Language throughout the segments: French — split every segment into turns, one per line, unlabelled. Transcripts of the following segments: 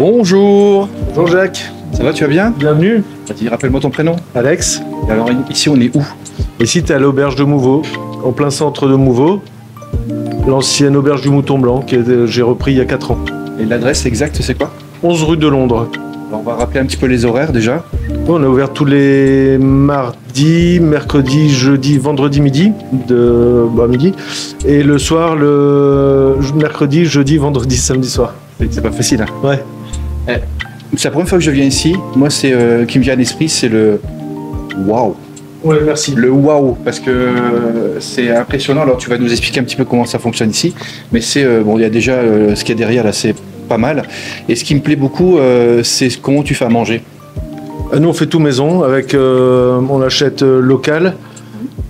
Bonjour.
Bonjour Jacques.
Ça va, tu vas bien?
Bienvenue.
Vas-y, rappelle-moi ton prénom.
Alex.
Et alors ici on est où?
Ici tu es à l'auberge de Mouveau, en plein centre de Mouveau. L'ancienne auberge du Mouton Blanc que j'ai repris il y a 4 ans.
Et l'adresse exacte c'est quoi?
11 rue de Londres.
Alors, on va rappeler un petit peu les horaires déjà.
On est ouvert tous les mardis, mercredis, jeudi, vendredi midi, midi. Et le soir, le mercredi, jeudi, vendredi, samedi soir.
C'est pas facile. Hein.
Ouais.
C'est la première fois que je viens ici. Moi, c'est qui me vient à l'esprit, c'est le waouh.
Ouais, merci.
Le waouh, parce que c'est impressionnant. Alors, tu vas nous expliquer un petit peu comment ça fonctionne ici. Mais c'est bon, il y a déjà ce qu'il y a derrière là, c'est pas mal. Et ce qui me plaît beaucoup, c'est comment tu fais à manger.
Nous, on fait tout maison. On achète local,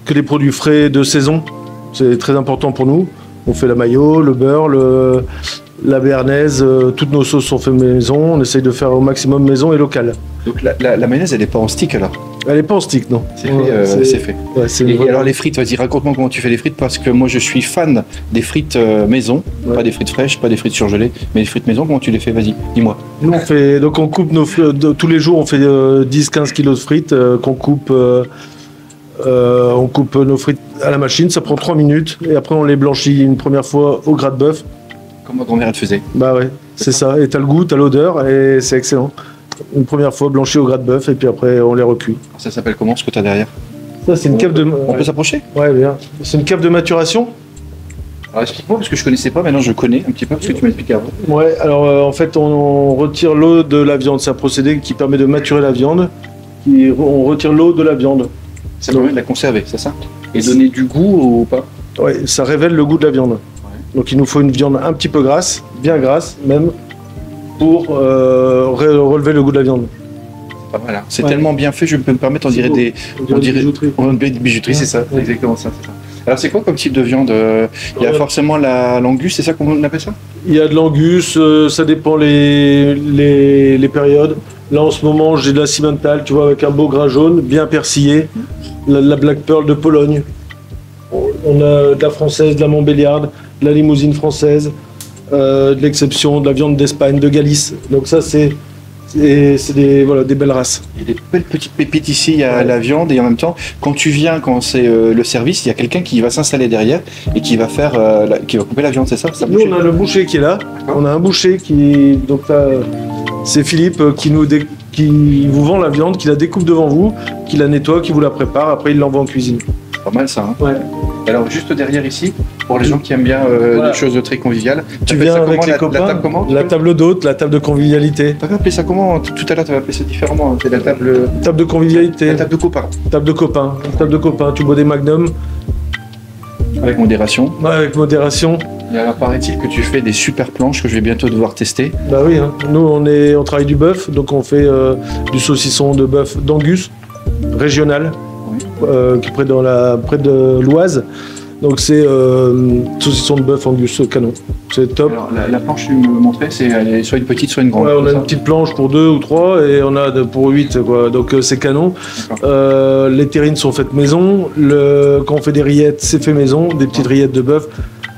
que les produits frais de saison. C'est très important pour nous. On fait la mayo, le beurre, la béarnaise, toutes nos sauces sont faites maison. On essaye de faire au maximum maison et local.
Donc la mayonnaise, elle n'est pas en stick alors?
Elle n'est pas en stick, non.
C'est fait. C'est fait.
Ouais,
et alors les frites, vas-y, raconte-moi comment tu fais les frites, parce que moi je suis fan des frites maison, pas des frites fraîches, pas des frites surgelées, mais les frites maison, comment tu les fais? Vas-y, dis-moi.
Nous on coupe nos frites, tous les jours on fait 10-15 kilos de frites qu'on coupe. On coupe nos frites à la machine, ça prend 3 minutes et après on les blanchit une première fois au gras de bœuf.
Comme ma grand-mère elle faisait.
Bah ouais, c'est ça. Et t'as le goût, t'as l'odeur et c'est excellent. Une première fois blanchi au gras de bœuf et puis après on les recuit.
Ça s'appelle comment ce que t'as derrière?
Ça c'est une cave de.
On peut s'approcher?
Ouais, bien. C'est une cave de maturation.
Alors explique-moi parce que je connaissais pas, maintenant je connais un petit peu parce que tu m'as expliqué avant.
Ouais, alors en fait on retire l'eau de la viande. C'est un procédé qui permet de maturer la viande. On retire l'eau de la viande.
Ça permet de la conserver, c'est ça? Et donner du goût ou pas?
Ouais, ça révèle le goût de la viande. Ouais. Donc il nous faut une viande un petit peu grasse, bien grasse même, pour relever le goût de la viande.
Pas mal, hein. C'est tellement bien fait, je peux me permettre, on dirait des bijouteries, c'est ça, exactement ça, c'est ça. Alors c'est quoi comme type de viande? Il y a forcément la l'angus, c'est ça qu'on appelle ça? Il
y a de l'angus, ça dépend les périodes. Là en ce moment j'ai de la Simmental, tu vois, avec un beau gras jaune, bien persillé. La Black Pearl de Pologne. On a de la française, de la Montbéliarde, de la limousine française, de l'exception, de la viande d'Espagne, de Galice. Donc ça c'est des belles races.
Il y a des belles petites pépites ici, il y a la viande et en même temps, quand tu viens, quand c'est le service, il y a quelqu'un qui va s'installer derrière et qui va faire, qui va couper la viande, c'est ça?
Nous on a le boucher qui est là. On a un boucher qui, donc là, c'est Philippe qui vous vend la viande, qui la découpe devant vous, qui la nettoie, qui vous la prépare. Après il l'envoie en cuisine.
Pas mal ça. Hein.
Ouais.
Alors juste derrière ici, pour les gens qui aiment bien des choses très conviviales,
tu viens avec les copains,
la table comment?
La table d'hôte, la table de convivialité.
Tu avais appelé ça comment? Tout à l'heure tu avais appelé ça différemment, c'est la table...
Table de convivialité.
La table de copains.
Table de copains, table de copains, tu bois des magnums.
Avec modération.
Ouais, avec modération.
Et alors paraît-il que tu fais des super planches que je vais bientôt devoir tester.
Bah oui, hein. Nous on travaille du bœuf, donc on fait du saucisson de bœuf d'Angus, régional. Qui est près de l'Oise. Donc c'est saucisson de bœuf Angus canon. C'est top.
Alors, la planche que tu me montrais, c'est soit une petite, soit une grande.
Ouais, on a une petite planche pour 2 ou 3 et on a pour 8 quoi. Donc c'est canon. Les terrines sont faites maison. Quand on fait des rillettes, c'est fait maison, des petites rillettes de bœuf.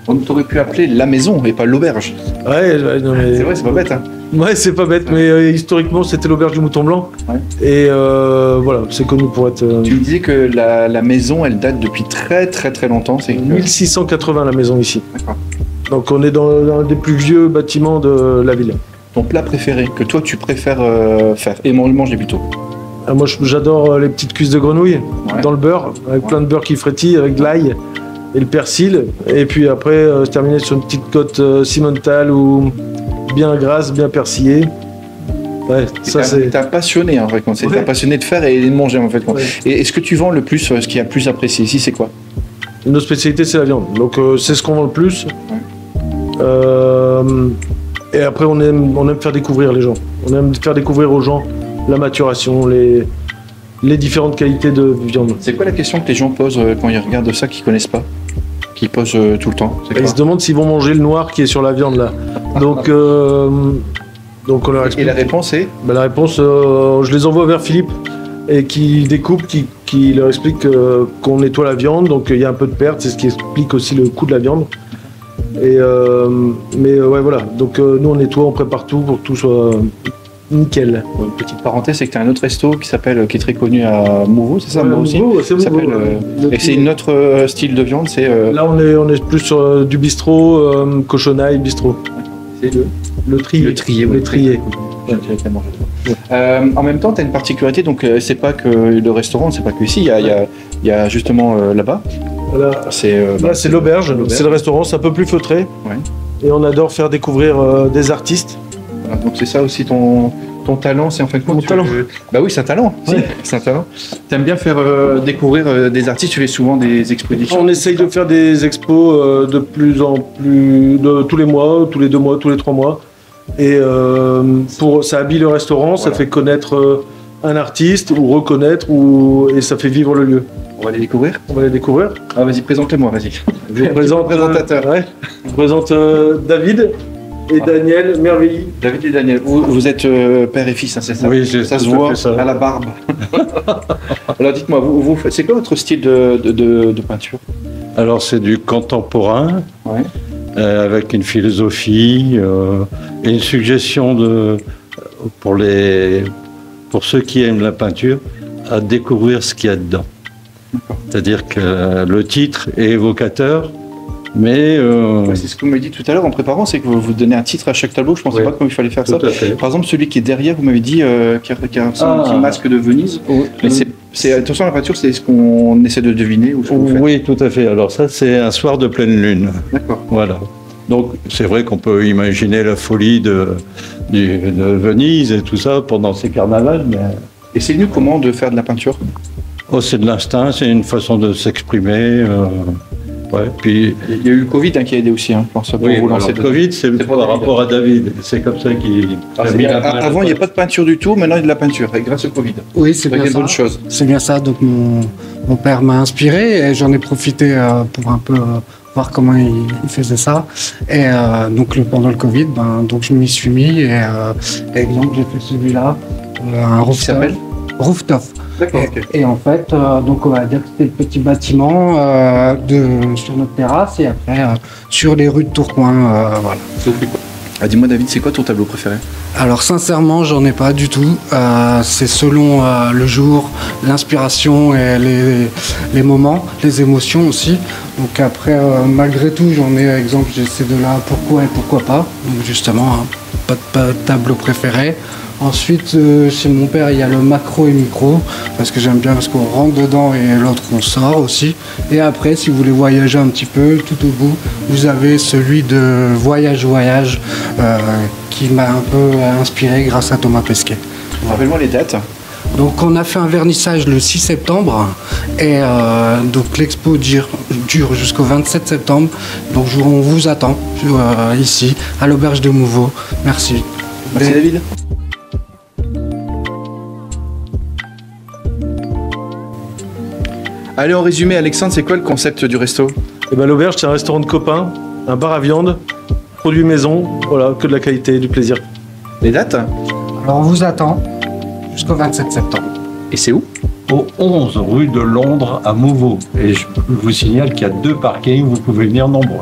On t'aurait pu appeler la maison et pas l'auberge.
Ouais, non, mais...
C'est vrai, c'est pas bête. Hein.
Ouais, c'est pas bête, mais historiquement c'était l'auberge du Mouton Blanc. Ouais. Et voilà, c'est connu pour être.
Tu me disais que la maison, elle date depuis très longtemps. C'est
1680 la maison ici. D'accord. Donc on est dans un des plus vieux bâtiments de la ville.
Ton plat préféré, que toi tu préfères faire et manger plutôt?
Moi j'adore les petites cuisses de grenouille dans le beurre, avec plein de beurre qui frétille, avec de l'ail et le persil. Et puis après, se terminer sur une petite côte Simmental ou bien grasse, bien persillée. Ouais, ça c'est.
T'es un passionné en fait, t'es un passionné de faire et de manger en fait. Ouais. Et est-ce que tu vends le plus, ce qui a le plus apprécié ici, c'est quoi?
Nos spécialités c'est la viande, donc c'est ce qu'on vend le plus. Ouais. Et après on aime faire découvrir les gens. On aime faire découvrir aux gens la maturation, les différentes qualités de viande.
C'est quoi la question que les gens posent quand ils regardent ça, qu'ils connaissent pas? Qui posent tout le temps?
Ils se demandent s'ils vont manger le noir qui est sur la viande là. Donc on leur explique.
Et la réponse est?
La réponse, je les envoie vers Philippe et qui découpe, qui leur explique qu'on nettoie la viande, donc il y a un peu de perte, c'est ce qui explique aussi le coût de la viande. Mais ouais, voilà. Donc nous, on nettoie, on prépare tout pour que tout soit nickel.
Une petite parenthèse, c'est que tu as un autre resto qui est très connu à Mouveau, c'est ça?
Ouais,
Mouveau aussi.
Mouveau, c'est
Ça
Mouveau,
s'appelle,
ouais.
et c'est une autre style de viande, c'est
Là, on est plus sur du bistrot, cochonaille, bistrot.
c'est
Le trier.
le trier.
Le trier.
En même temps, tu as une particularité, donc c'est pas que le restaurant, c'est pas que ici, il y a justement là-bas.
Là,
C'est
là, c'est l'auberge, c'est le restaurant, c'est un peu plus feutré.
Ouais.
Et on adore faire découvrir des artistes.
Voilà, donc c'est ça aussi ton talent, c'est en fin de compte.
Mon talent.
Bah oui, c'est un talent.
Ouais.
Si, c'est un talent. T'aimes bien faire découvrir des artistes, tu fais souvent des expositions.
On essaye de faire des expos de plus en plus, tous les mois, tous les 2 mois, tous les 3 mois. Et ça habille le restaurant, ça
Voilà.
fait connaître un artiste ou reconnaître et ça fait vivre le lieu.
On va les découvrir.
On va les découvrir.
Ah vas-y, présente-les-moi, vas-y.
Je vous présente
présentateur.
ouais. Je vous présente David et Daniel Merveilly.
David et Daniel, vous êtes père et fils, hein, c'est ça?
Oui, j'ai
Ça se
tout à
voit
fait ça.
à la barbe. Alors dites-moi, c'est quoi votre style de peinture?
Alors c'est du contemporain,
Ouais.
avec une philosophie et une suggestion pour ceux qui aiment la peinture, à découvrir ce qu'il y a dedans. C'est-à-dire que le titre est évocateur, mais
Ouais, c'est ce que vous m'avez dit tout à l'heure en préparant, c'est que vous donnez un titre à chaque tableau. Je pensais
Oui.
pas comment il fallait faire ça.
tout à fait.
Par exemple, celui qui est derrière, vous m'avez dit qui a un petit masque de Venise. Mais attention, la peinture, c'est ce qu'on essaie de deviner ou ce que vous faites.
Oui, tout à fait. Alors ça, c'est un soir de pleine lune.
D'accord.
Voilà. Donc c'est vrai qu'on peut imaginer la folie de Venise et tout ça pendant ces carnavals, mais
Et c'est venu comment de faire de la peinture?
c'est de l'instinct, c'est une façon de s'exprimer. Ouais. Puis
Il y a eu le Covid qui a aidé aussi, hein, je pense, pour
oui,
vous
alors,
lancer
le
dedans.
Covid, c'est
C'est pour
par
David.
rapport à David. C'est comme ça qu'il
Ah,
a
c'est
mis
bien.
la main à la
Avant, il n'y a
pâte.
pas de peinture du tout, maintenant il y a de la peinture, et grâce au Covid.
Oui, c'est
C'est
bien
une
ça.
bonne chose.
C'est bien ça. Donc mon père m'a inspiré et j'en ai profité pour un peu voir comment il faisait ça. Et donc pendant le Covid, donc je m'y suis mis et exemple j'ai fait celui-là, un
Qui s'appelle?
rooftop.
D'accord, ok.
Et en fait, donc on va dire que c'était le petit bâtiment sur notre terrasse et après sur les rues de Tourcoing, voilà.
Ah, dis-moi, David, c'est quoi ton tableau préféré?
Alors sincèrement, j'en ai pas du tout. C'est selon le jour, l'inspiration et les moments, les émotions aussi. Donc après, malgré tout, j'en ai exemple, j'ai ces deux-là, pourquoi et pourquoi pas. Donc justement, hein, pas de tableau préféré. Ensuite, chez mon père, il y a le macro et micro, parce que j'aime bien, parce qu'on rentre dedans et l'autre on sort aussi. Et après, si vous voulez voyager un petit peu, tout au bout, vous avez celui de Voyage qui m'a un peu inspiré grâce à Thomas Pesquet.
Rappelle-moi les dates.
Donc on a fait un vernissage le 6 septembre et donc l'expo dure jusqu'au 27 septembre. Donc on vous attend ici à l'auberge de Mouveau. Merci.
Merci, David. Allez, en résumé, Alexandre, c'est quoi le concept du resto?
Et ben l'auberge, c'est un restaurant de copains, un bar à viande, produits maison, voilà, que de la qualité, du plaisir.
Les dates?
Alors on vous attend jusqu'au 27 septembre.
Et c'est où?
Au 11 rue de Londres à Mouveau. Et je vous signale qu'il y a 2 parkings, vous pouvez venir nombreux.